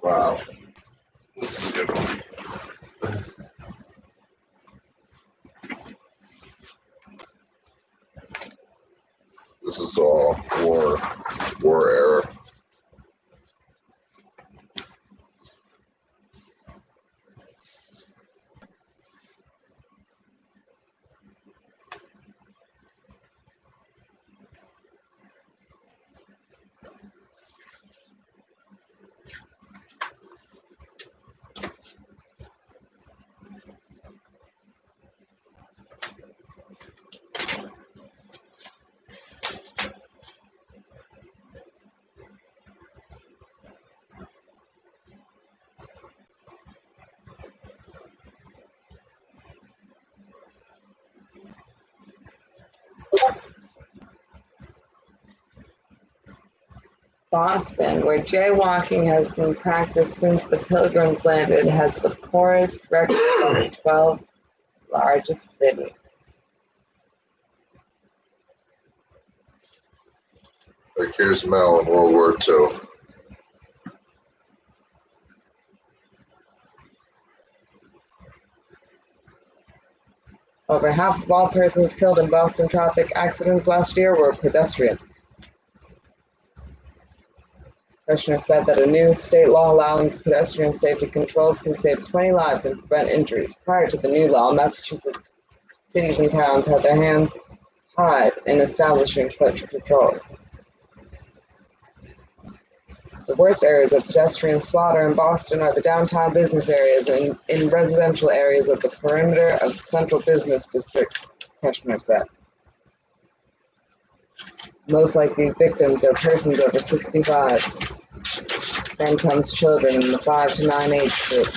Wow. This is a good one. This is all war era. Boston, where jaywalking has been practiced since the Pilgrims landed, has the poorest record of the 12 largest cities. Like here's Mel in World War II. Over half of all persons killed in Boston traffic accidents last year were pedestrians. Kushner said that a new state law allowing pedestrian safety controls can save 20 lives and prevent injuries. Prior to the new law, Massachusetts cities and towns had their hands tied in establishing such controls. The worst areas of pedestrian slaughter in Boston are the downtown business areas and in residential areas of the perimeter of central business districts, Kushner said. Most likely victims are persons over 65. Then comes children in the 5 to 9 age group.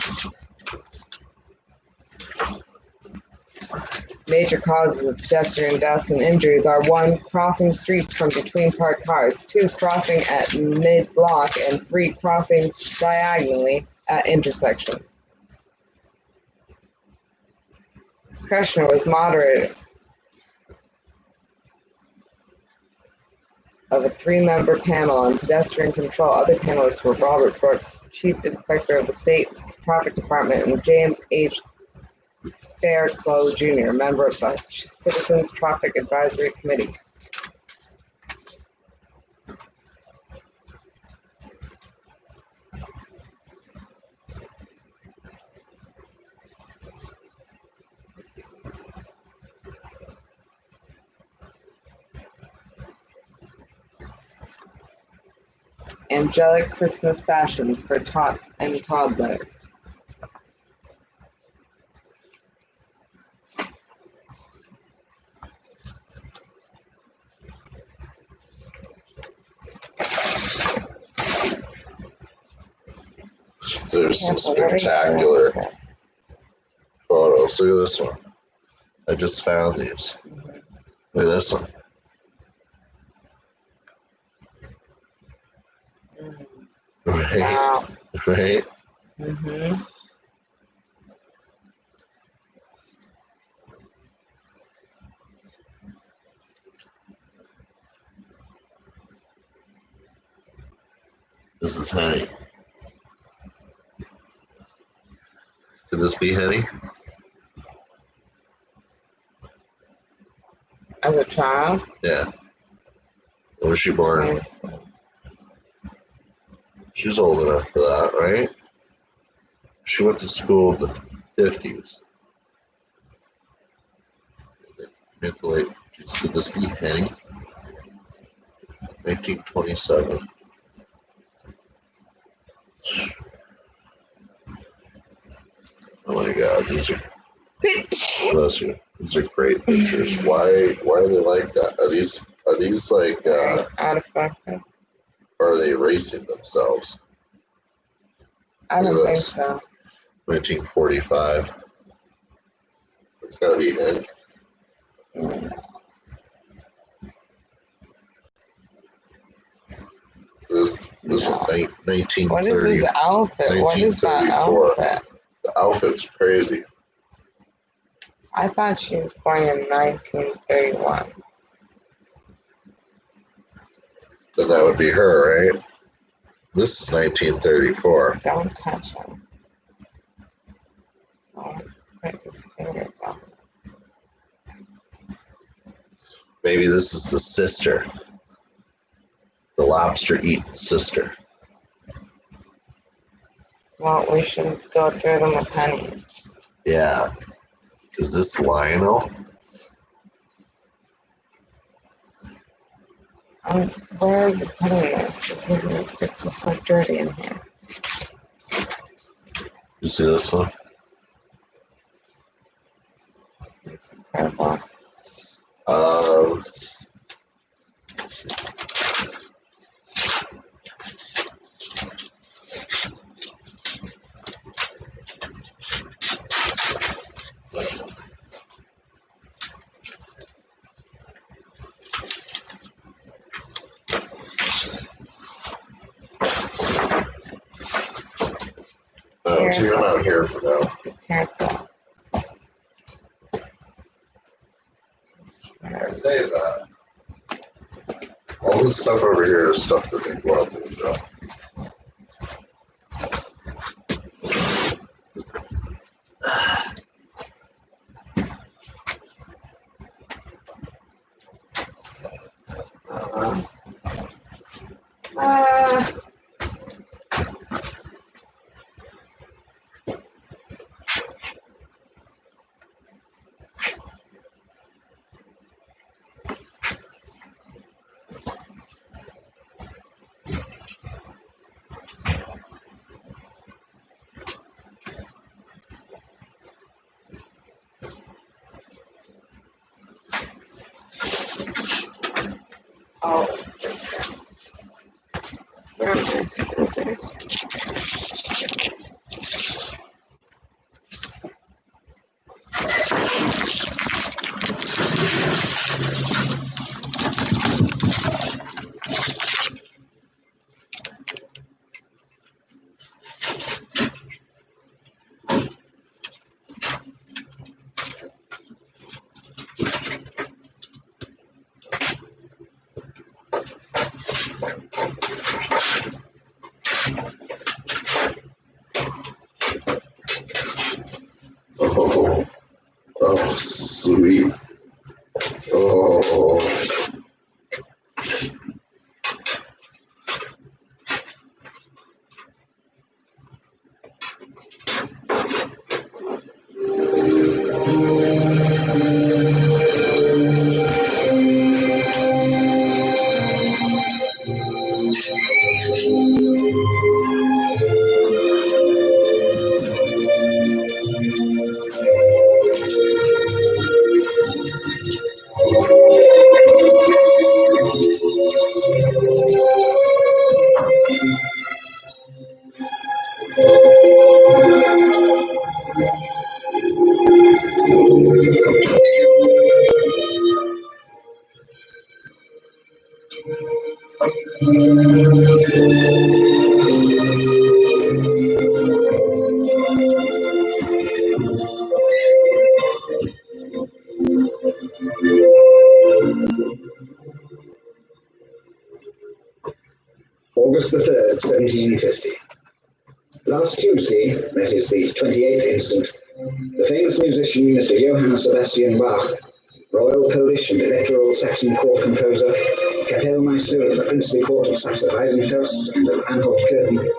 Major causes of pedestrian deaths and injuries are 1. Crossing streets from between parked cars, 2. Crossing at mid-block, and 3. Crossing diagonally at intersections. Kushner was moderator of a 3-member panel on pedestrian control. Other panelists were Robert Brooks, Chief Inspector of the State Traffic Department, and James H. Fairclough Jr., member of the Citizens Traffic Advisory Committee. Angelic Christmas fashions for tots and toddlers. There's some spectacular photos. Look at this one. I just found these. Look at this one. Right? Wow. Right? Mm-hmm. This is Henny. Could this be Henny? As a child? Yeah. When was she born? She was old enough for that, right? She went to school in the 50s. Mid to late. Could this be Henny? 1927. Oh my God, these are bless you. These are great pictures. Why do they like that? Are these like out of focus? or are they erasing themselves? I don't think so. 1945. It's gotta be Henny. This was 1930. What is his outfit? What is that outfit? The outfit's crazy. I thought she was born in 1931. Then that would be her, right? This is 1934. Don't touch him. Don't put your fingers on him. Maybe this is the sister. The lobster-eating sister. Well, we should go through them with honey. Yeah. Is this Lionel? Where are you putting this? It's just so dirty in here. You see this one? It's incredible. Take them out here for now. Be careful. I say that. All this stuff over here is stuff that they go out to the job. Oh, where are my scissors? Oh, sweet. Oh. August the 3rd, 1750. Last Tuesday, that is the 28th instant, the famous musician Mr. Johann Sebastian Bach, Royal Polish and Electoral Saxon court composer, Kapellmeister of the Princely Court of Saxe-Weissenfels and of Anhalt-Köthen,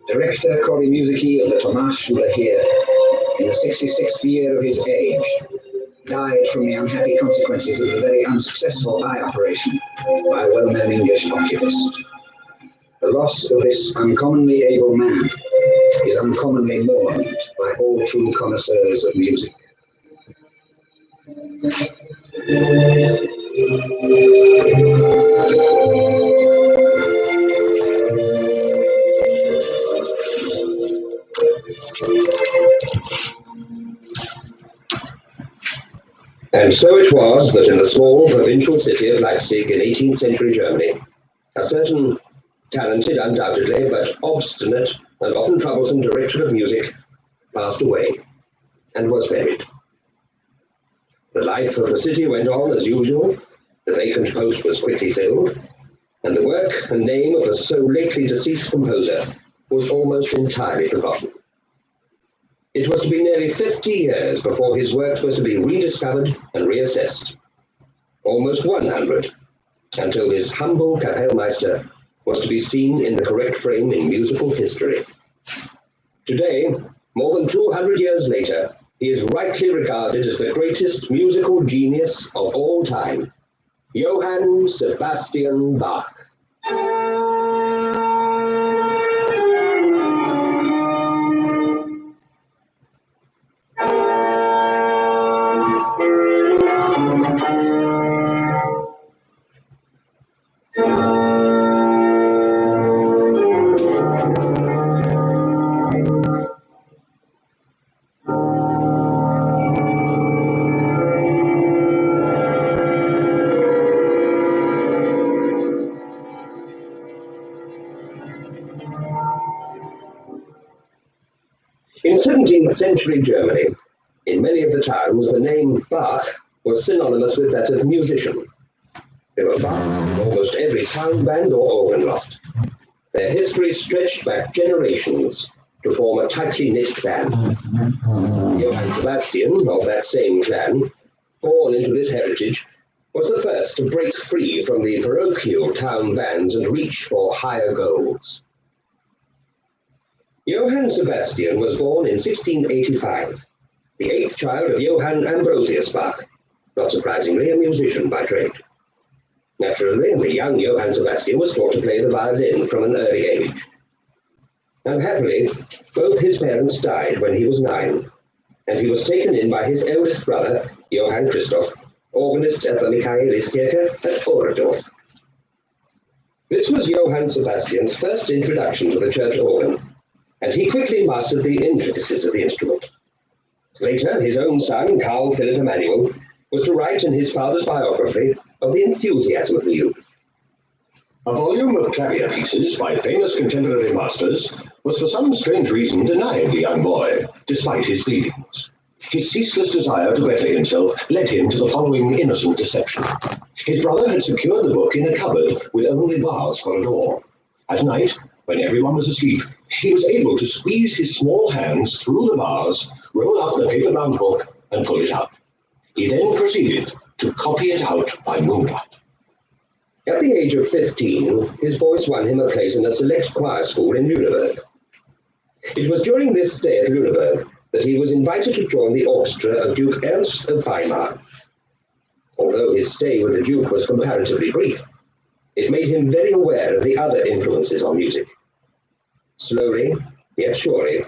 Director Chori Musici of the Thomas Schule here, in the 66th year of his age, died from the unhappy consequences of a very unsuccessful eye operation by a well-known English oculist. The loss of this uncommonly able man is uncommonly mourned by all true connoisseurs of music. And so it was that in the small provincial city of Leipzig in 18th century Germany, a certain talented undoubtedly, but obstinate and often troublesome director of music passed away and was buried. The life of the city went on as usual, the vacant post was quickly filled, and the work and name of the so lately deceased composer was almost entirely forgotten. It was to be nearly 50 years before his works were to be rediscovered and reassessed. Almost 100, until his humble Kapellmeister was to be seen in the correct frame in musical history. Today, more than 200 years later, he is rightly regarded as the greatest musical genius of all time, Johann Sebastian Bach. In 17th century Germany, in many of the towns, the name Bach was synonymous with that of musician. There were Bachs in almost every town band or organ loft. Their history stretched back generations to form a tightly knit band. Johann Sebastian, of that same clan, born into this heritage, was the first to break free from the parochial town bands and reach for higher goals. Johann Sebastian was born in 1685, the eighth child of Johann Ambrosius Bach, not surprisingly a musician by trade. Naturally, the young Johann Sebastian was taught to play the violin from an early age. Unhappily, both his parents died when he was 9, and he was taken in by his eldest brother, Johann Christoph, organist at the Michaeliskirche at Ohrdorf. This was Johann Sebastian's first introduction to the church organ, and he quickly mastered the intricacies of the instrument. Later, his own son, Carl Philipp Emanuel, was to write in his father's biography of the enthusiasm of the youth. A volume of clavier pieces by famous contemporary masters was for some strange reason denied the young boy, despite his pleadings. His ceaseless desire to better himself led him to the following innocent deception. His brother had secured the book in a cupboard with only bars for a door. At night, when everyone was asleep, he was able to squeeze his small hands through the bars, roll up the paper-bound book, and pull it out. He then proceeded to copy it out by moonlight. At the age of 15, his voice won him a place in a select choir school in Lüneburg. It was during this stay at Lüneburg that he was invited to join the orchestra of Duke Ernst of Weimar. Although his stay with the Duke was comparatively brief, it made him very aware of the other influences on music. Slowly, yet surely,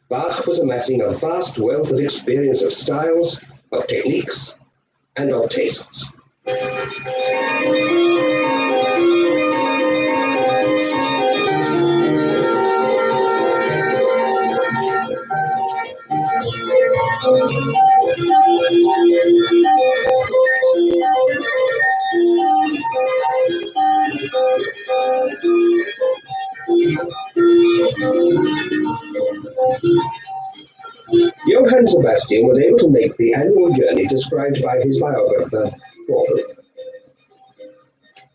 Bach was amassing a vast wealth of experience of styles, of techniques, and of tastes. Johann Sebastian was able to make the annual journey described by his biographer, Walter.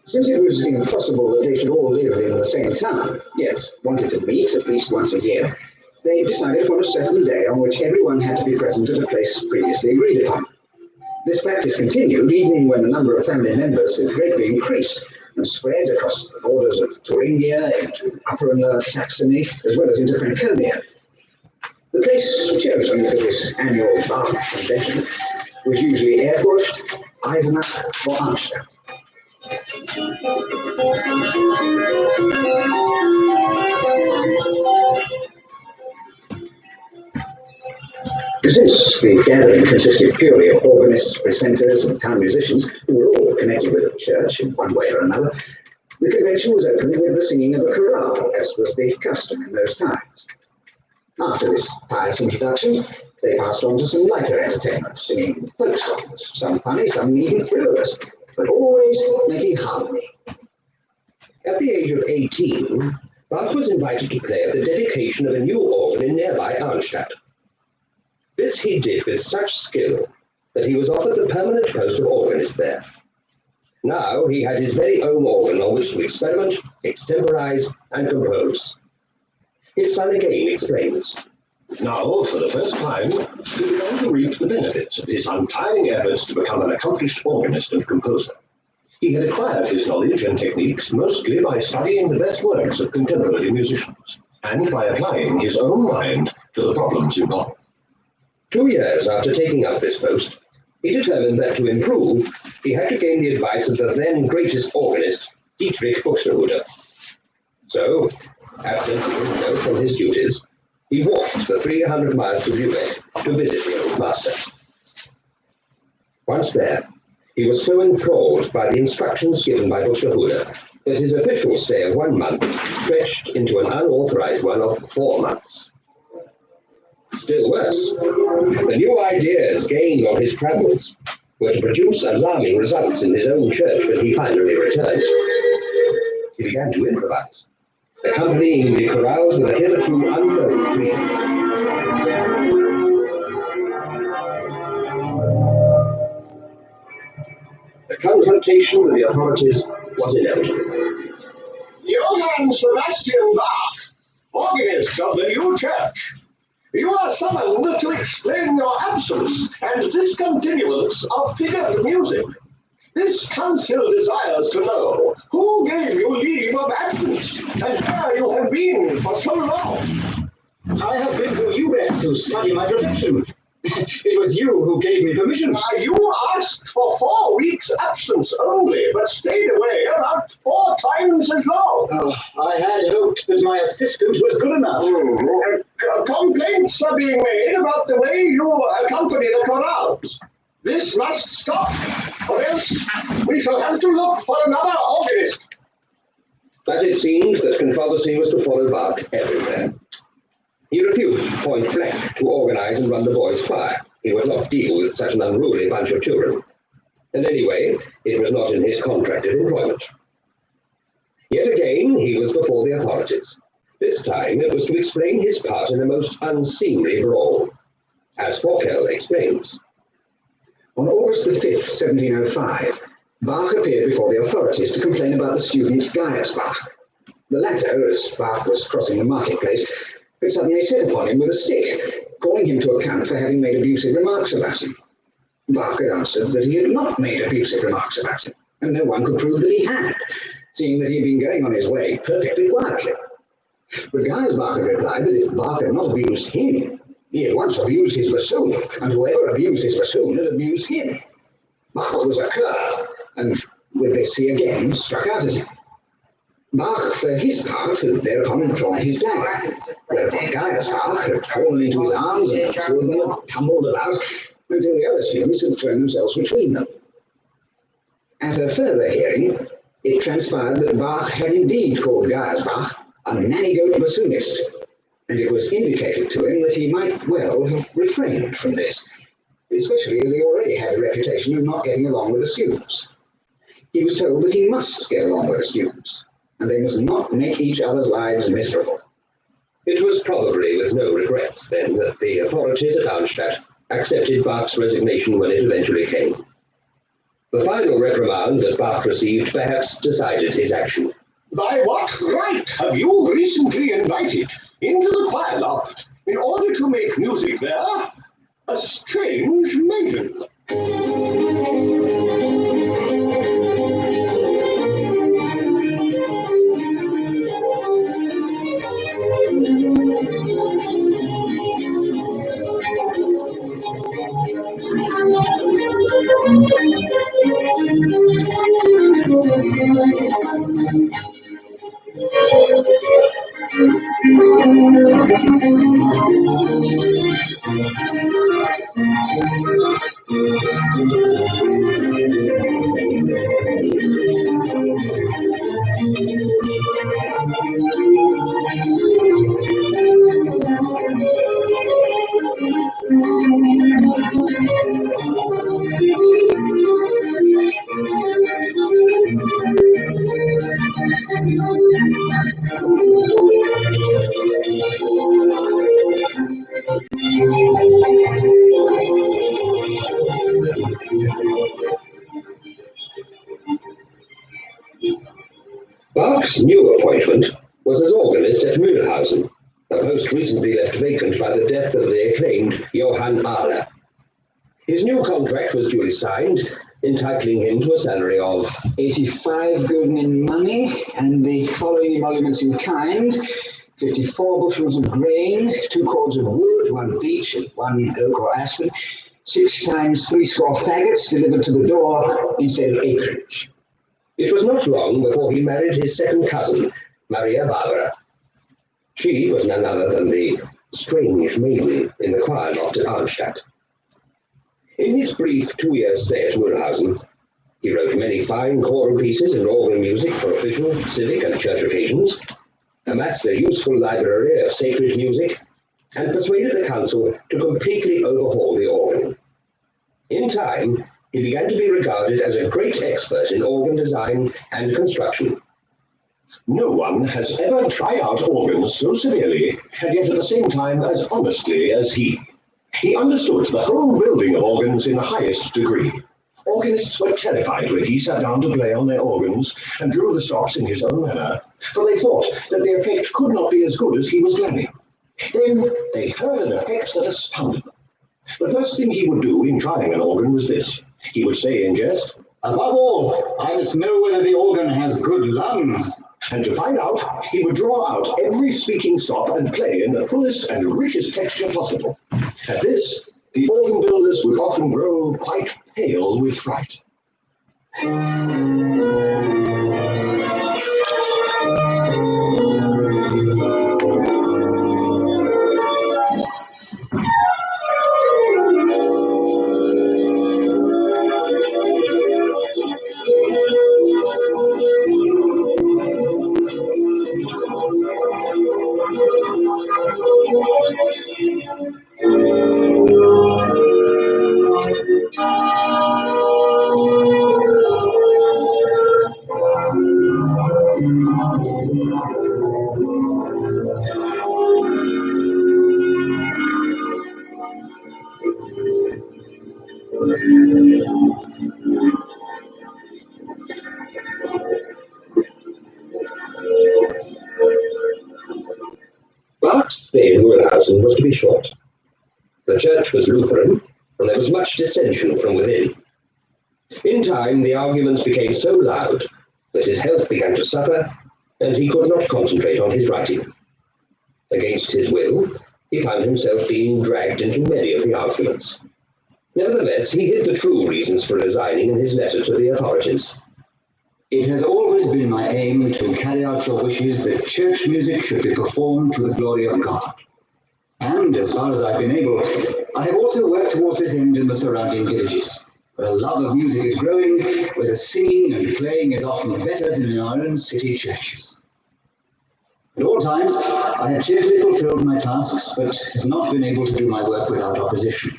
Since it was impossible that they should all live in the same town, yet wanted to meet at least once a year, they decided upon a certain day on which everyone had to be present at a place previously agreed upon. This practice continued even when the number of family members had greatly increased and spread across the borders of Thuringia into Upper and Lower Saxony, as well as into Franconia. The place chosen for this annual Bach convention was usually Erfurt, Eisenach, or Arnstadt. Since the gathering consisted purely of organists, presenters, and town musicians who were all connected with the church in one way or another, the convention was opened with the singing of a chorale, as was the custom in those times. After this pious introduction, they passed on to some lighter entertainment, singing folk songs, some funny, some even frivolous, but always making harmony. At the age of 18, Bach was invited to play at the dedication of a new organ in nearby Arnstadt. This he did with such skill that he was offered the permanent post of organist there. Now he had his very own organ on which to experiment, extemporize, and compose. His son again explains. Now, for the first time, he began to reap the benefits of his untiring efforts to become an accomplished organist and composer. He had acquired his knowledge and techniques mostly by studying the best works of contemporary musicians, and by applying his own mind to the problems involved. 2 years after taking up this post, he determined that to improve, he had to gain the advice of the then greatest organist, Dietrich Buxtehude. So, absent from his duties, he walked the 300 miles to Lübeck to visit the old master. Once there, he was so enthralled by the instructions given by Buxtehude that his official stay of 1 month stretched into an unauthorized one of 4 months. Still worse, the new ideas gained on his travels were to produce alarming results in his own church when he finally returned. He began to improvise, accompanying the chorales with a hitherto unknown freedom. The confrontation with the authorities was inevitable. Johann Sebastian Bach, organist of the new church. You are summoned to explain your absence and discontinuance of figured music. This council desires to know who gave you leave of absence and where you have been for so long. I have been to Lübeck to study my profession. It was you who gave me permission. You asked for 4 weeks' absence only, but stayed away about 4 times as long. I had hoped that my assistant was good enough. Complaints are being made about the way you accompany the chorales. This must stop, or else we shall have to look for another organist. But it seemed that controversy was to follow Bach everywhere. He refused point blank to organize and run the boys' choir. He would not deal with such an unruly bunch of children. And anyway, it was not in his contract of employment. Yet again, he was before the authorities. This time it was to explain his part in a most unseemly brawl. As Forkel explains. On August the 5th, 1705, Bach appeared before the authorities to complain about the student Gaius Bach. The latter, as Bach was crossing the marketplace, had suddenly set upon him with a stick, calling him to account for having made abusive remarks about him. Bach had answered that he had not made abusive remarks about him, and no one could prove that he had, seeing that he had been going on his way perfectly quietly. But Gaius Bach had replied that if Bach had not abused him, he had once abused his bassoon, and whoever abused his bassoon had abused him. Bach was a cur, and with this he again struck out at him. Bach, for his part, had thereupon drawn his dagger, whereupon Gaius Bach had fallen into his arms, and the two of them had tumbled about until the other students had thrown themselves between them. At a further hearing, it transpired that Bach had indeed called Gaius Bach a nanny-goat bassoonist, and it was indicated to him that he might well have refrained from this, especially as he already had a reputation of not getting along with the students. He was told that he must get along with the students, and they must not make each other's lives miserable. It was probably with no regrets, then, that the authorities at Arnstadt accepted Bach's resignation when it eventually came. The final reprimand that Bach received perhaps decided his action. By what right have you recently invited into the choir loft, in order to make music there, a strange maiden? Bach's new appointment was as organist at Mühlhausen, a post recently left vacant by the death of the acclaimed Johann Ahler. His new contract was duly signed, entitling him to a salary of 85 gulden in money, and the following emoluments in kind: 54 bushels of grain, 2 cords of wood, 1 beech and 1 oak or aspen, 6 times 3 score faggots delivered to the door instead of acreage. It was not long before he married his second cousin, Maria Barbara. She was none other than the strange maiden in the choir loft at Arnstadt. In his brief 2-year stay at Mühlhausen, he wrote many fine choral pieces and organ music for official, civic, and church occasions, amassed a useful library of sacred music, and persuaded the council to completely overhaul the organ. In time, he began to be regarded as a great expert in organ design and construction. No one has ever tried out organs so severely, and yet at the same time as honestly as he. He understood the whole building of organs in the highest degree. Organists were terrified when he sat down to play on their organs and drew the stops in his own manner, for they thought that the effect could not be as good as he was planning. Then they heard an effect that astounded them. The first thing he would do in trying an organ was this. He would say in jest, Above all, I must know whether the organ has good lungs. and to find out, he would draw out every speaking stop and play in the fullest and richest texture possible. At this, the organ builders would often grow quite pale with fright. Bach's stay in Mühlhausen was to be short. The church was Lutheran, and there was much dissension from within. In time, the arguments became so loud that his health began to suffer, and he could not concentrate on his writing. Against his will, he found himself being dragged into many of the arguments. Nevertheless, he hid the true reasons for resigning in his letter to the authorities. It has always been my aim to carry out your wishes that church music should be performed to the glory of God. And as far as I've been able, I have also worked towards this end in the surrounding villages, where a love of music is growing, where the singing and playing is often better than in our own city churches. At all times, I have cheerfully fulfilled my tasks, but have not been able to do my work without opposition.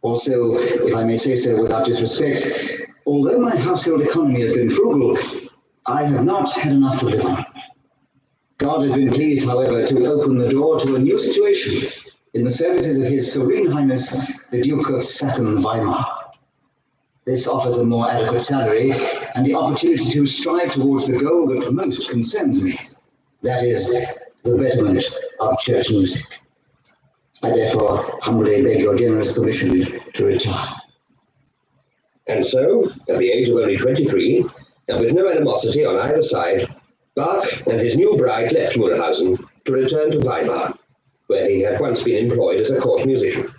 Also, if I may say so without disrespect, although my household economy has been frugal, I have not had enough to live on. God has been pleased, however, to open the door to a new situation in the services of His Serene Highness, the Duke of Sachen-Weimar. This offers a more adequate salary and the opportunity to strive towards the goal that most concerns me. That is, the betterment of church music. I therefore humbly beg your generous permission to retire. And so, at the age of only 23, and with no animosity on either side, Bach and his new bride left Mühlhausen to return to Weimar, where he had once been employed as a court musician.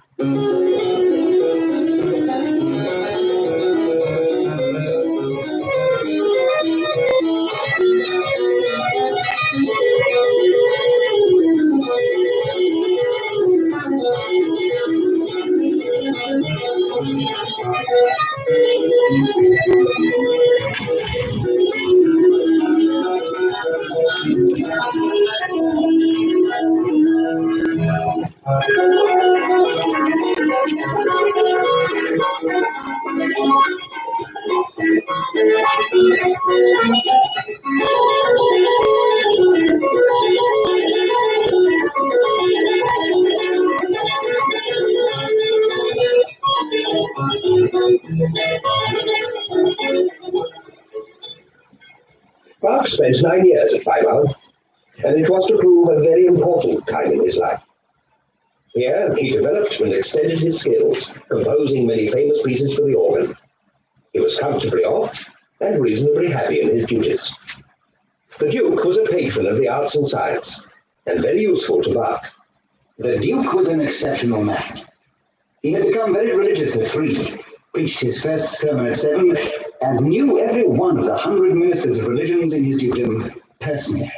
Bach spent 9 years at Weimar, and it was to prove a very important time in his life. Here, he developed and extended his skills, composing many famous pieces for the organ. He was comfortably off and reasonably happy in his duties. The Duke was a patron of the arts and science, and very useful to Bach. The Duke was an exceptional man. He had become very religious at 3, preached his first sermon at 7, and knew every one of the 100 ministers of religions in his dukedom personally.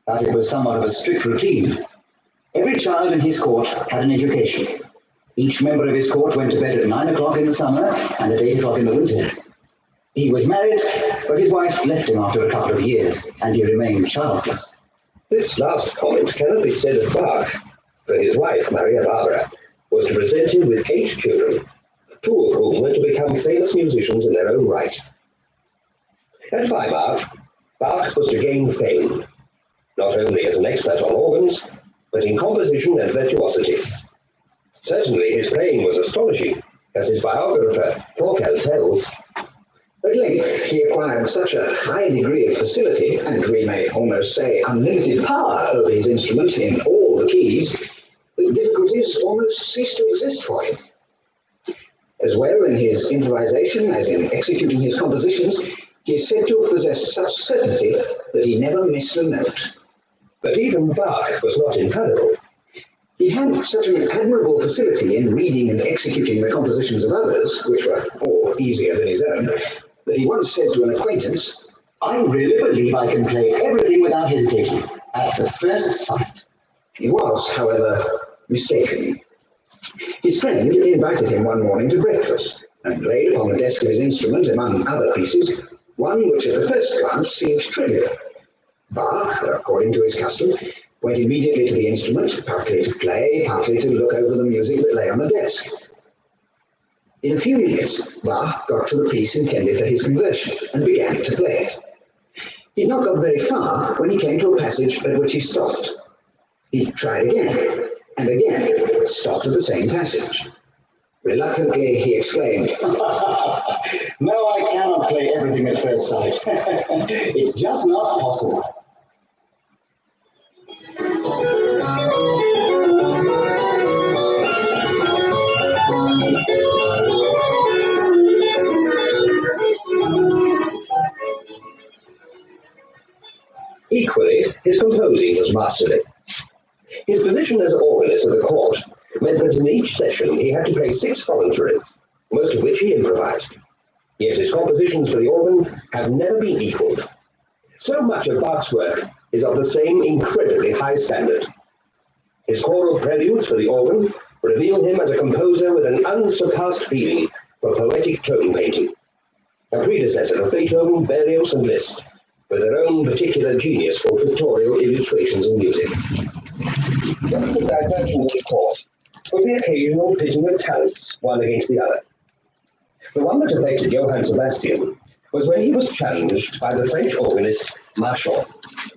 But it was somewhat of a strict routine. Every child in his court had an education. Each member of his court went to bed at 9 o'clock in the summer and at 8 o'clock in the winter. He was married, but his wife left him after a couple of years, and he remained childless. This last comment cannot be said of Bach, for his wife, Maria Barbara, was to present him with 8 children, 2 of whom were to become famous musicians in their own right. At Weimar, Bach was to gain fame, not only as an expert on organs, but in composition and virtuosity. Certainly his playing was astonishing, as his biographer, Forkel, tells. At length, he acquired such a high degree of facility, and we may almost say unlimited power over his instrument in all the keys, that difficulties almost ceased to exist for him. As well in his improvisation as in executing his compositions, he is said to have possessed such certainty that he never missed a note. But even Bach was not infallible. He had such an admirable facility in reading and executing the compositions of others, which were all easier than his own, that he once said to an acquaintance, "I really believe I can play everything without hesitating, at the first sight." He was, however, mistaken. His friend invited him one morning to breakfast, and laid upon the desk of his instrument, among other pieces, one which at the first glance seemed trivial. Bach, according to his custom, went immediately to the instrument, partly to play, partly to look over the music that lay on the desk. In a few minutes, Bach got to the piece intended for his conversion, and began to play it. He had not got very far when he came to a passage at which he stopped. He tried again, and again, stopped at the same passage. Reluctantly, he exclaimed, "No, I cannot play everything at first sight. It's just not possible." Equally, his composing was masterly. His position as organist of the court meant that in each session he had to play 6 voluntaries, most of which he improvised. Yet his compositions for the organ have never been equalled. So much of Bach's work is of the same incredibly high standard. His choral preludes for the organ reveal him as a composer with an unsurpassed feeling for poetic tone painting, a predecessor of Beethoven, Berlioz, and Liszt, with their own particular genius for pictorial illustrations in music. One of the diversions of the court was the occasional pitting of talents, one against the other. The one that affected Johann Sebastian was when he was challenged by the French organist Marchand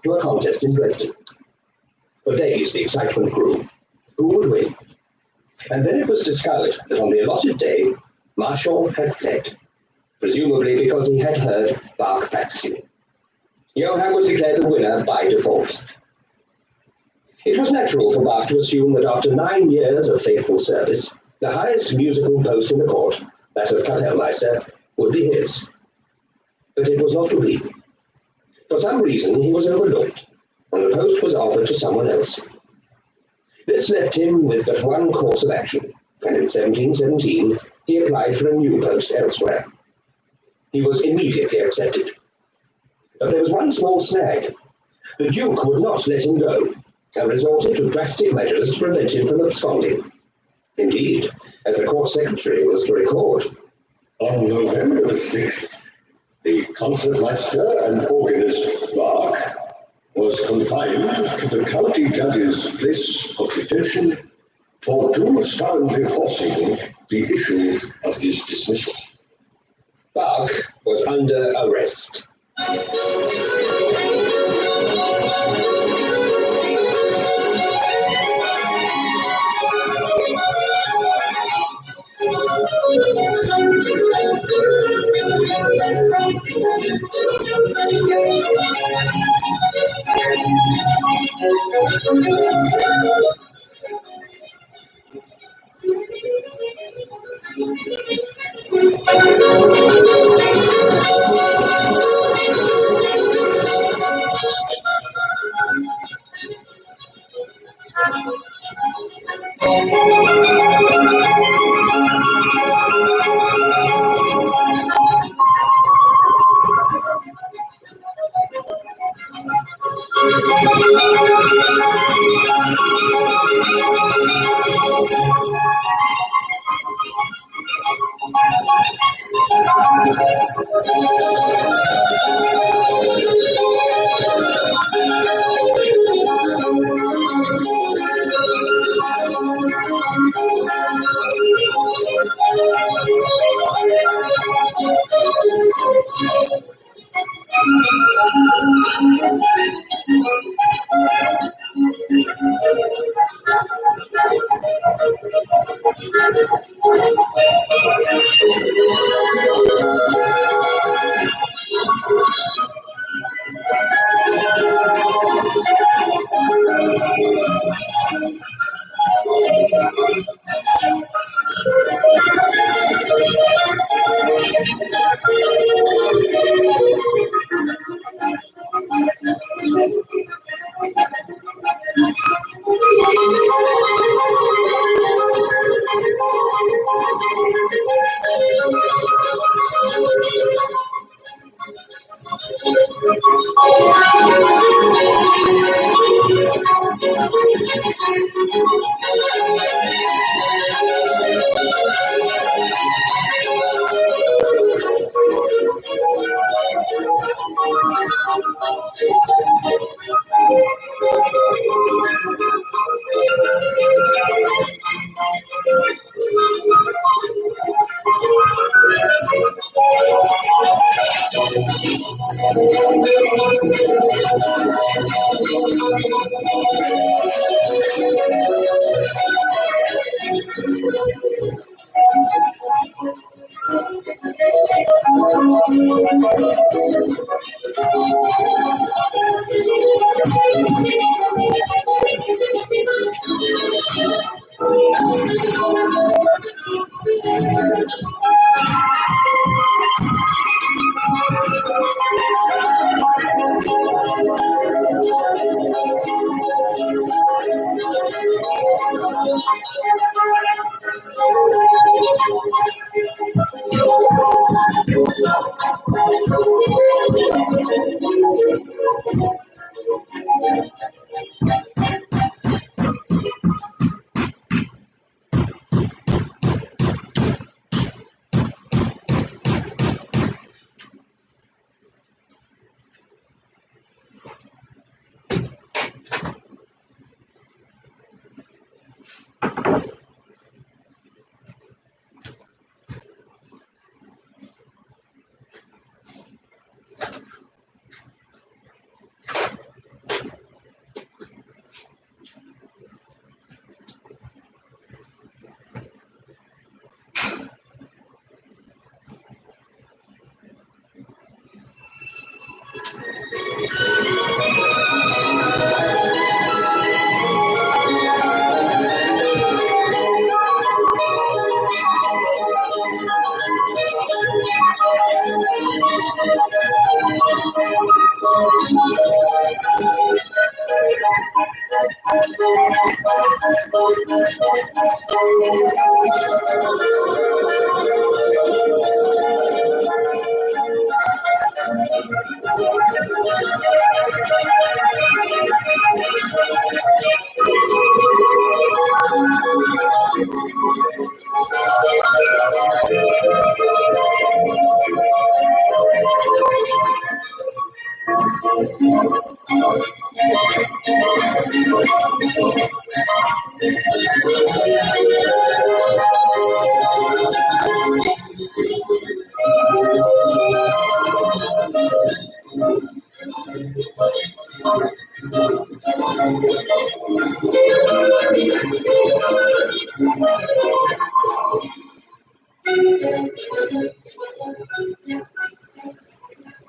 to a contest in Dresden. For days the excitement grew. Who would win? And then it was discovered that on the allotted day, Marchand had fled, presumably because he had heard Bach practicing. Johann was declared the winner by default. It was natural for Bach to assume that after 9 years of faithful service, the highest musical post in the court, that of Kapellmeister, would be his. But it was not to be. For some reason, he was overlooked, and the post was offered to someone else. This left him with but one course of action, and in 1717 he applied for a new post elsewhere. He was immediately accepted. But there was one small snag. The Duke would not let him go, and resorted to drastic measures to prevent him from absconding. Indeed, as the court secretary was to record, On November the 6th, the concertmeister and organist Bach was confined to the county judge's place of detention for too stubbornly forcing the issue of his dismissal. Bach was under arrest.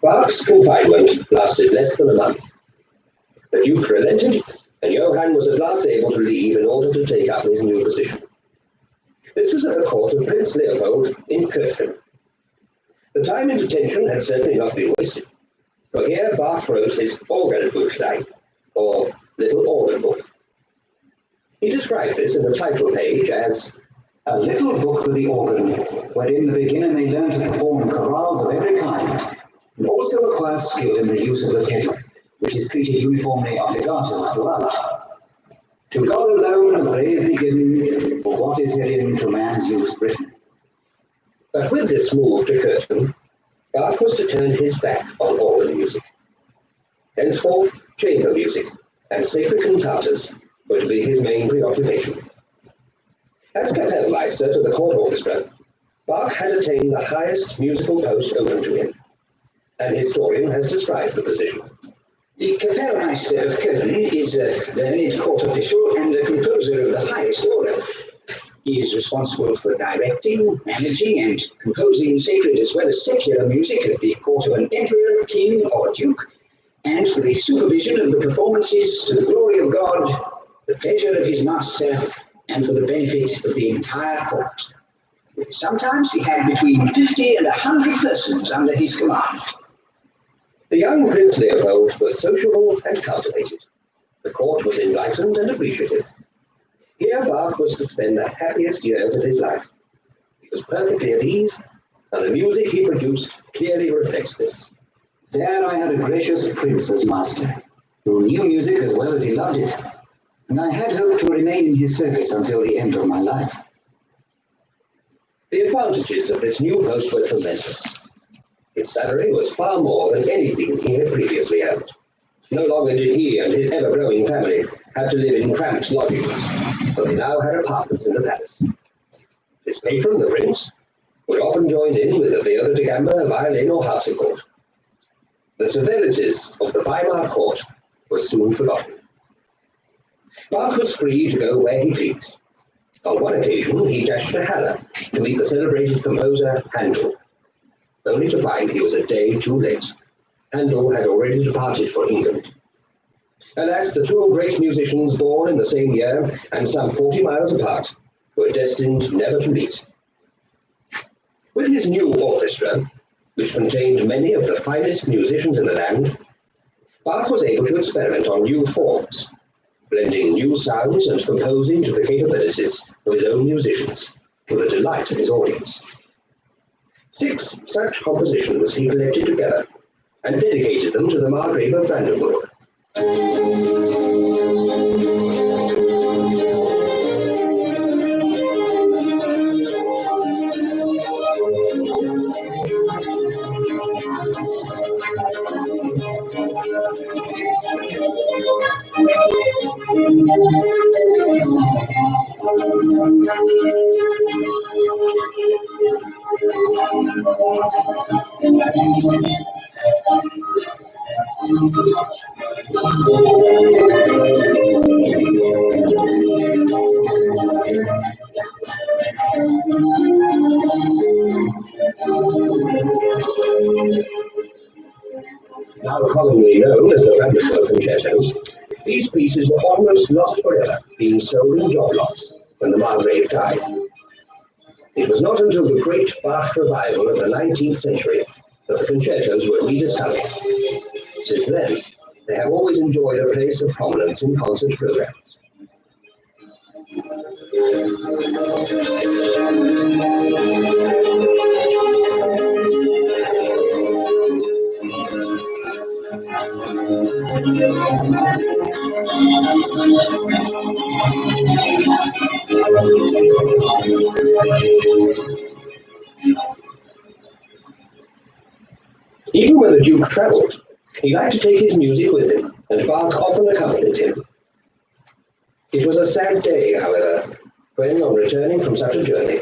Bach's confinement lasted less than a month. The Duke relented, and Johann was at last able to leave in order to take up his new position. This was at the court of Prince Leopold in Köthen. The time in detention had certainly not been wasted, for here Bach wrote his Orgelbuchlein, or Little Organ Book. He described this in the title page as a little book for the organ, wherein the beginner may learn to perform chorales of every kind, and also acquire skill in the use of the pedal, which is treated uniformly obligato throughout. To God alone the praise be given for what is herein to man's use written. But with this move to Curtain, Bach was to turn his back on organ music. Henceforth, chamber music and sacred cantatas were to be his main preoccupation. As Kapellmeister to the court orchestra, Bach had attained the highest musical post open to him. An historian has described the position. The Kapellmeister of Köln is a learned court official and a composer of the highest order. He is responsible for directing, managing, and composing sacred as well as secular music at the court of an emperor, king, or duke, and for the supervision of the performances to the glory of God, the pleasure of his master, and for the benefit of the entire court. Sometimes he had between 50 and 100 persons under his command. The young Prince Leopold was sociable and cultivated. The court was enlightened and appreciative. Here Bach was to spend the happiest years of his life. He was perfectly at ease, and the music he produced clearly reflects this. There I had a gracious prince as master, who knew music as well as he loved it, and I had hoped to remain in his service until the end of my life. The advantages of this new post were tremendous. His salary was far more than anything he had previously earned. No longer did he and his ever-growing family have to live in cramped lodgings, but they now had apartments in the palace. His patron, the prince, would often join in with the viola da gamba, violin, or harpsichord. The severities of the Weimar court were soon forgotten. Bach was free to go where he pleased. On one occasion, he dashed to Halle to meet the celebrated composer Handel, only to find he was a day too late. Handel had already departed for England. Alas, the two great musicians born in the same year and some 40 miles apart were destined never to meet. With his new orchestra, which contained many of the finest musicians in the land, Bach was able to experiment on new forms, blending new sounds and composing to the capabilities of his own musicians, to the delight of his audience. 6 such compositions he collected together and dedicated them to the Margrave of Brandenburg. Now commonly known as the Brandenburg concertos, these pieces were almost lost forever, being sold in job lots when the Margrave died. It was not until the great Bach revival of the 19th century that the concertos were rediscovered. Since then, they have always enjoyed a place of prominence in concert programs. Even when the Duke travelled, he liked to take his music with him, and Bach often accompanied him. It was a sad day, however, when, on returning from such a journey,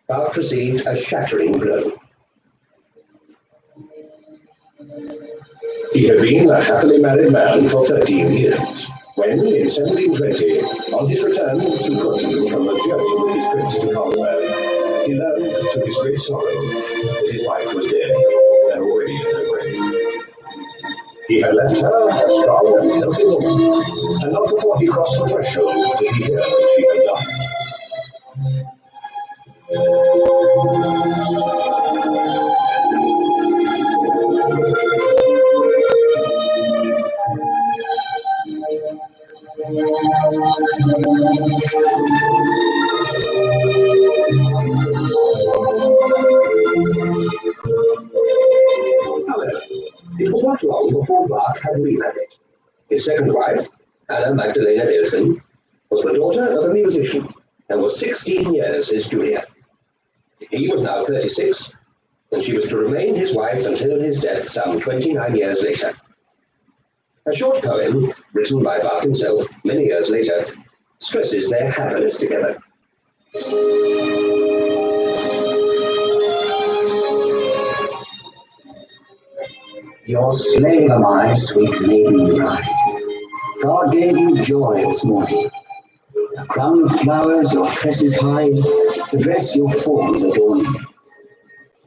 Bach received a shattering blow. He had been a happily married man for 13 years, when, in 1720, on his return to Curtin from a journey with his prince to Carlsbad, he learned, to his great sorrow, that his wife was dead, and already in her grave. He had left her a strong and healthy woman, and not before he crossed the threshold did he hear that she had died. However, it was not long before Bach had remarried. His second wife, Anna Magdalena Wilhelm, was the daughter of a musician and was 16 years his junior. He was now 36, and she was to remain his wife until his death some 29 years later. A short poem, written by Bach himself many years later, stresses their happiness together. Your slave am I, sweet maiden bride. God gave you joy this morning. A crown of flowers your tresses hide, the dress your forms adorning.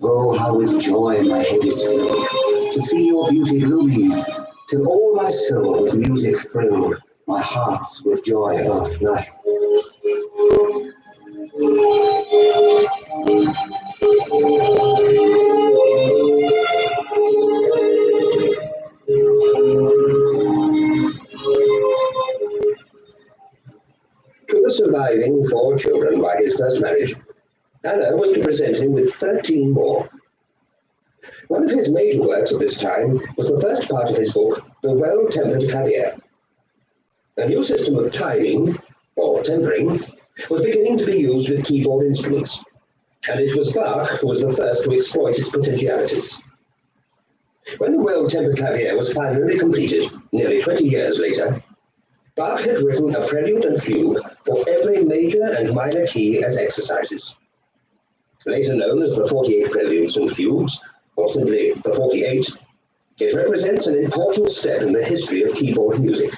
Oh, how with joy my head is filled, to see your beauty blooming, till all my soul with music thrilled, my heart's with joy o'erflowing. To the surviving 4 children by his first marriage, Anna was to present him with 13 more. One of his major works of this time was the first part of his book, The Well-Tempered Clavier. A new system of timing, or tempering, was beginning to be used with keyboard instruments, and it was Bach who was the first to exploit its potentialities. When the Well-Tempered Clavier was finally completed, nearly 20 years later, Bach had written a prelude and fugue for every major and minor key as exercises. Later known as the 48 Preludes and Fugues, or simply the 48, it represents an important step in the history of keyboard music.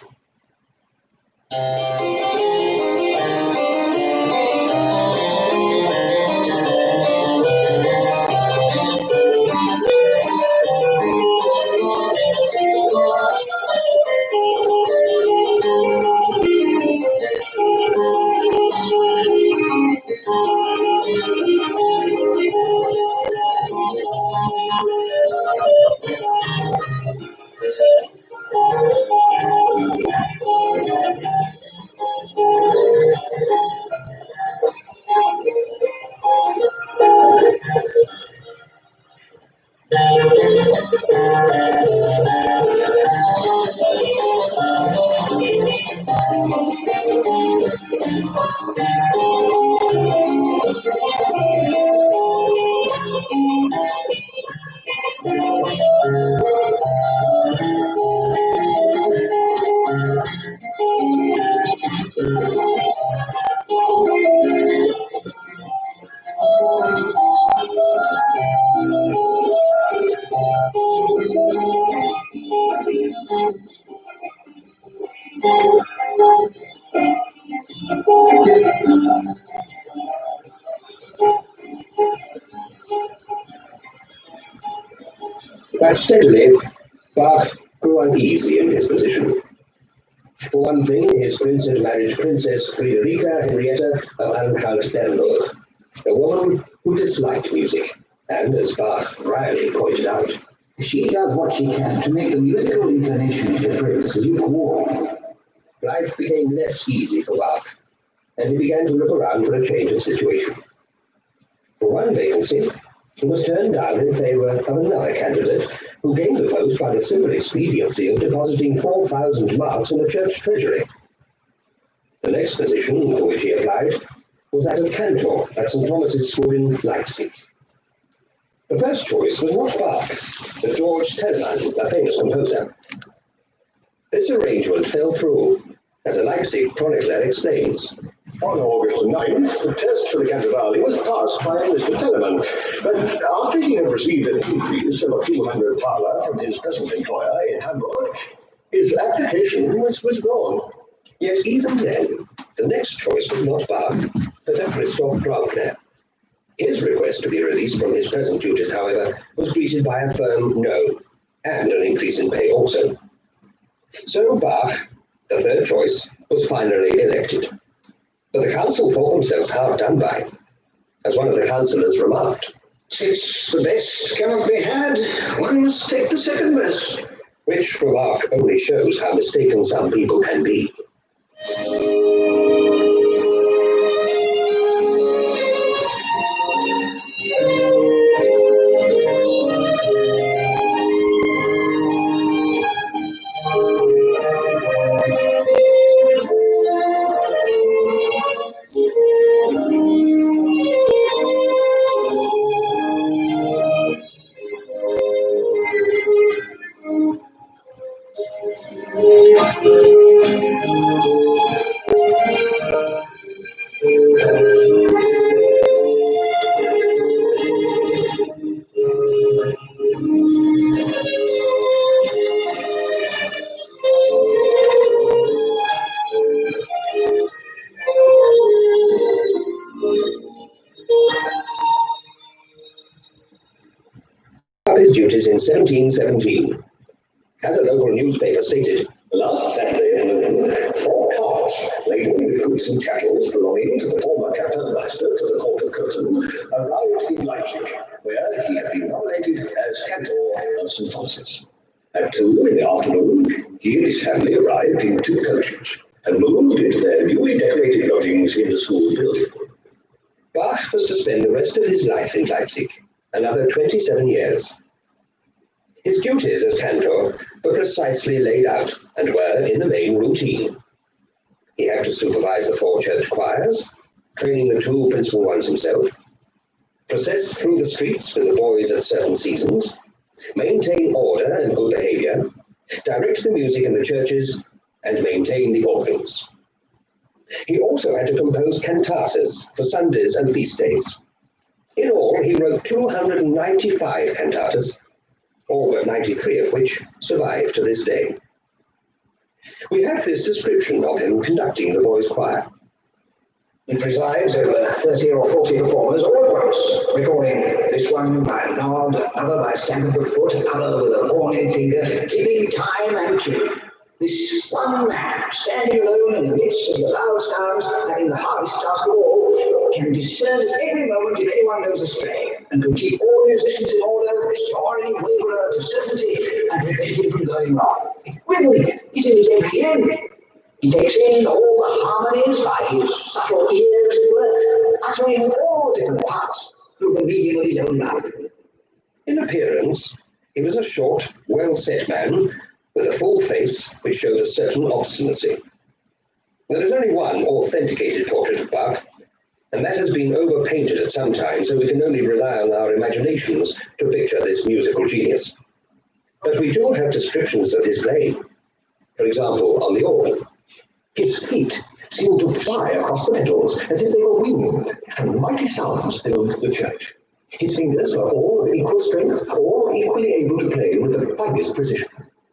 But steadily, Bach grew uneasy in his position. For one thing, his prince had married Princess Friederike Henrietta of Anhalt-Bernburg, a woman who disliked music, and, as Bach wryly pointed out, She does what she can to make the musical inclination of the prince lukewarm. life became less easy for Bach, and he began to look around for a change of situation. For one vacancy, he was turned down in favor of another candidate who gained the post by the simple expediency of depositing 4,000 marks in the church treasury. The next position for which he applied was that of cantor at St. Thomas's School in Leipzig. The first choice was not Bach, but George Telemann, a famous composer. This arrangement fell through, as a Leipzig chronicler explains. On August 9th, the test for the cantorale was passed by Mr. Telemann, but after he had received an increase of a few hundred thaler from his present employer in Hamburg, his application was withdrawn. Yet even then, the next choice was not Bach, but a Christoph Graupner. His request to be released from his present duties, however, was greeted by a firm no, and an increase in pay also. So Bach, the third choice, was finally elected. But the council thought themselves hard done by. As one of the councillors remarked, Since the best cannot be had, one must take the second best. which remark only shows how mistaken some people can be. duties in 1717. As a local newspaper stated, Last Saturday afternoon, 4 carts laden with goods and chattels belonging to the former Kapellmeister to the court of Curtin arrived in Leipzig, where he had been nominated as cantor of St. Francis. At 2 in the afternoon, he and his family arrived in 2 coaches and moved into their newly decorated lodgings in the school building. Bach was to spend the rest of his life in Leipzig, another 27 years. His duties as cantor were precisely laid out and were, in the main, routine. He had to supervise the 4 church choirs, training the 2 principal ones himself, process through the streets with the boys at certain seasons, maintain order and good behavior, direct the music in the churches, and maintain the organs. He also had to compose cantatas for Sundays and feast days. In all, he wrote 295 cantatas, all but 93 of which survive to this day. We have this description of him conducting the boys' choir. He presides over 30 or 40 performers all at once, recording this one by a nod, another by a stamp of the foot, another with a warning finger, keeping time and tune. This one man, standing alone in the midst of the loud sounds, having the hardest task of all, can discern at every moment if anyone goes astray, and can keep all musicians in order, restoring waverer to certainty, and prevent him from going wrong. With him, he's in his every limb. He takes in all the harmonies by his subtle ear, as it were, uttering all different parts through the medium of his own mouth. In appearance, he was a short, well-set man with a full face which showed a certain obstinacy. There is only one authenticated portrait of Bach, and that has been overpainted at some time, so we can only rely on our imaginations to picture this musical genius. But we do have descriptions of his playing. For example, on the organ. His feet seemed to fly across the pedals as if they were winged, and mighty sounds filled the church. His fingers were all of equal strength, all equally able to play with the finest precision.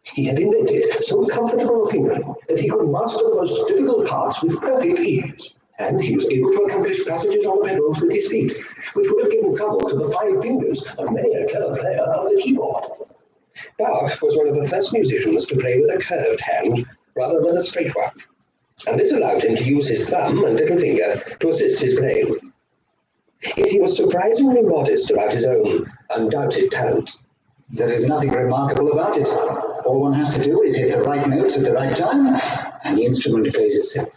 He had invented so comfortable a fingering that he could master the most difficult parts with perfect ease, and he was able to accomplish passages on the pedals with his feet, which would have given trouble to the 5 fingers of many a clever player of the keyboard. Bach was one of the first musicians to play with a curved hand rather than a straight one, and this allowed him to use his thumb and little finger to assist his playing. Yet he was surprisingly modest about his own undoubted talent. There is nothing remarkable about it. All one has to do is hit the right notes at the right time, and the instrument plays itself.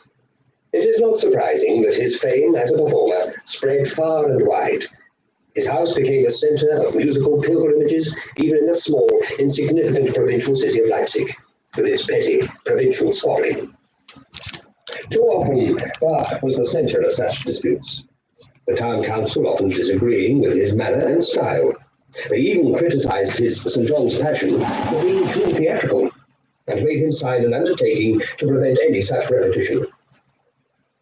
It is not surprising that his fame as a performer spread far and wide. His house became the center of musical pilgrimages, even in the small, insignificant provincial city of Leipzig, with its petty provincial squabbling. Too often, Bach was the center of such disputes, the town council often disagreeing with his manner and style. They even criticized his St. John's Passion for being too theatrical, and made him sign an undertaking to prevent any such repetition.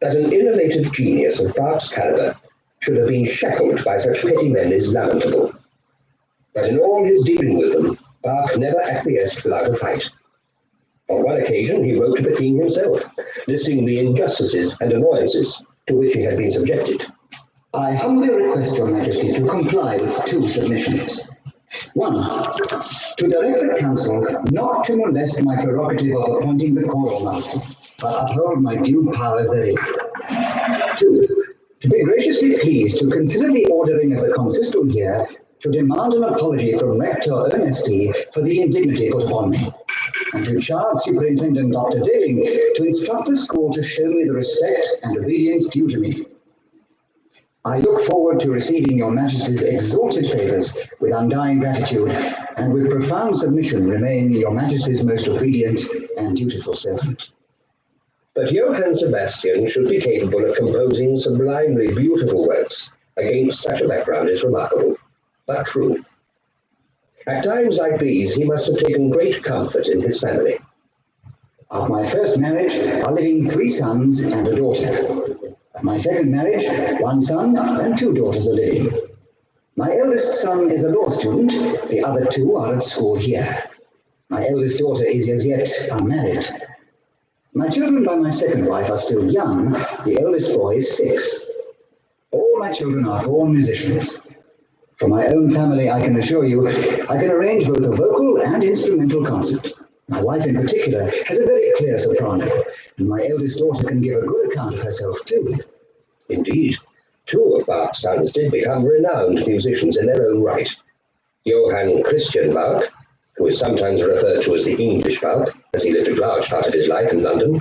That an innovative genius of Bach's caliber should have been shackled by such petty men is lamentable. But in all his dealing with them, Bach never acquiesced without a fight. On one occasion he wrote to the king himself, listing the injustices and annoyances to which he had been subjected. I humbly request your majesty to comply with 2 submissions. 1, to direct the council not to molest my prerogative of appointing the choral masters, but uphold my due powers therein. 2, to be graciously pleased to consider the ordering of the consistum here to demand an apology from Rector Ernesti for the indignity put upon me, and to charge Superintendent Dr. Dilling to instruct the school to show me the respect and obedience due to me. I look forward to receiving your Majesty's exalted favours with undying gratitude, and with profound submission remain your Majesty's most obedient and dutiful servant. But Johann Sebastian should be capable of composing sublimely beautiful works against such a background is remarkable, but true. At times like these, he must have taken great comfort in his family. Of my first marriage are living 3 sons and a daughter. Of my second marriage, 1 son and 2 daughters are living. My eldest son is a law student, the other 2 are at school here. My eldest daughter is as yet unmarried. My children by my second wife are still young, the eldest boy is 6. All my children are born musicians. From my own family, I can assure you, I can arrange both a vocal and instrumental concert. My wife in particular has a very clear soprano, and my eldest daughter can give a good account of herself too. Indeed, two of Bach's sons did become renowned musicians in their own right. Johann Christian Bach, who is sometimes referred to as the English Bach, as he lived a large part of his life in London,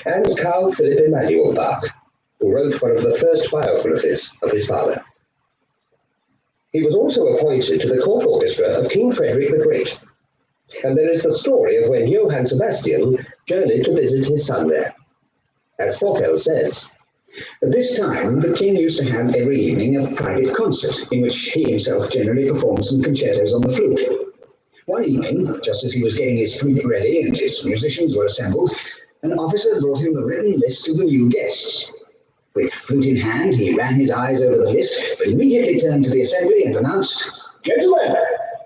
and Carl Philipp Emanuel Bach, who wrote one of the first biographies of his father. He was also appointed to the court orchestra of King Frederick the Great, and there is the story of when Johann Sebastian journeyed to visit his son there. As Forkel says, At this time, the king used to have every evening a private concert, in which he himself generally performed some concertos on the flute. One evening, just as he was getting his flute ready and his musicians were assembled, an officer brought him the written list of the new guests. With flute in hand, he ran his eyes over the list, but immediately turned to the assembly and announced, Gentlemen,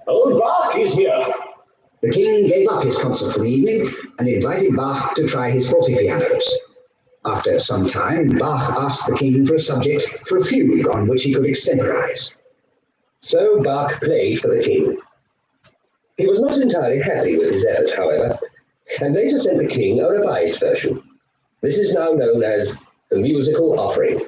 old Bach is here. The king gave up his concert for the evening and invited Bach to try his fortepianos. After some time, Bach asked the king for a subject for a fugue on which he could extemporize. so Bach played for the king. He was not entirely happy with his effort, however, and later sent the king a revised version. This is now known as the musical offering.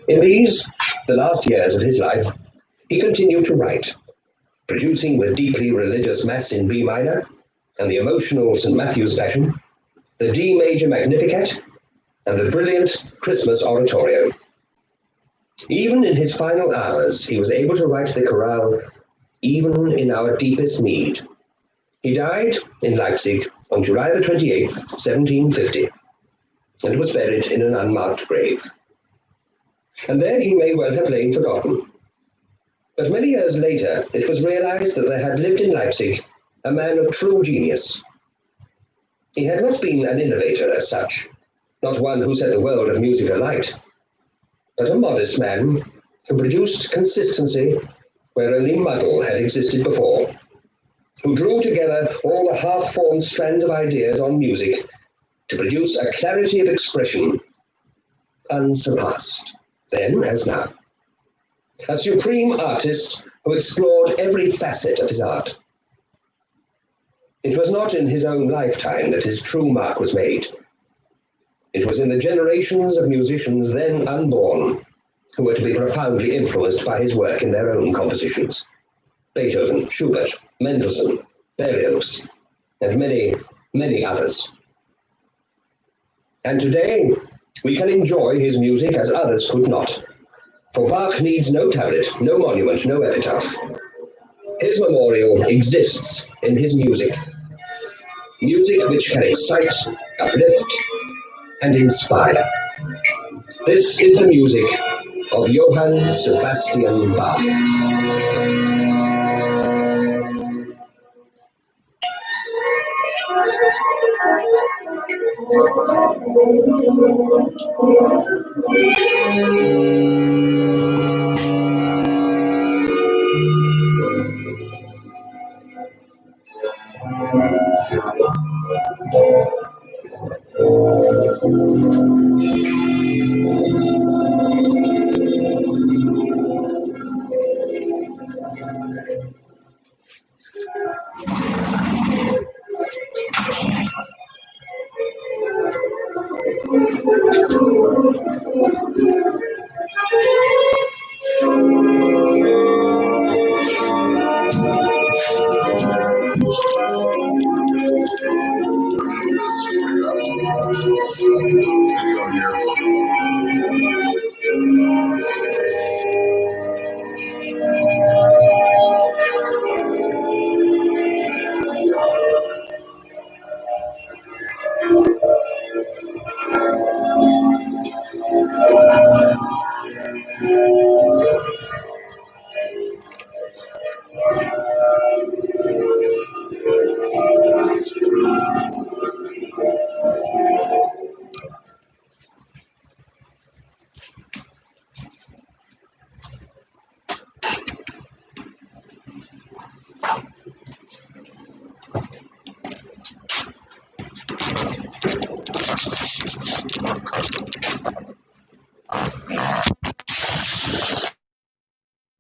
In these, the last years of his life, he continued to write, producing the deeply religious Mass in B minor and the emotional St. Matthew's Passion, the D major Magnificat, and the brilliant Christmas Oratorio. Even in his final hours, he was able to write the chorale, Even in Our Deepest Need. He died in Leipzig on July the 28th, 1750, and was buried in an unmarked grave. And there he may well have lain forgotten. But many years later, it was realized that there had lived in Leipzig a man of true genius. He had not been an innovator as such, not one who set the world of music alight, but a modest man who produced consistency where only muddle had existed before, who drew together all the half-formed strands of ideas on music to produce a clarity of expression unsurpassed, then as now. A supreme artist who explored every facet of his art. It was not in his own lifetime that his true mark was made. It was in the generations of musicians then unborn who were to be profoundly influenced by his work in their own compositions. Beethoven, Schubert, Mendelssohn, Berlioz, and many, many others. And today, we can enjoy his music as others could not. For Bach needs no tablet, no monument, no epitaph. His memorial exists in his music. Music which can excite, uplift, and inspire. This is the music of Johann Sebastian Bach.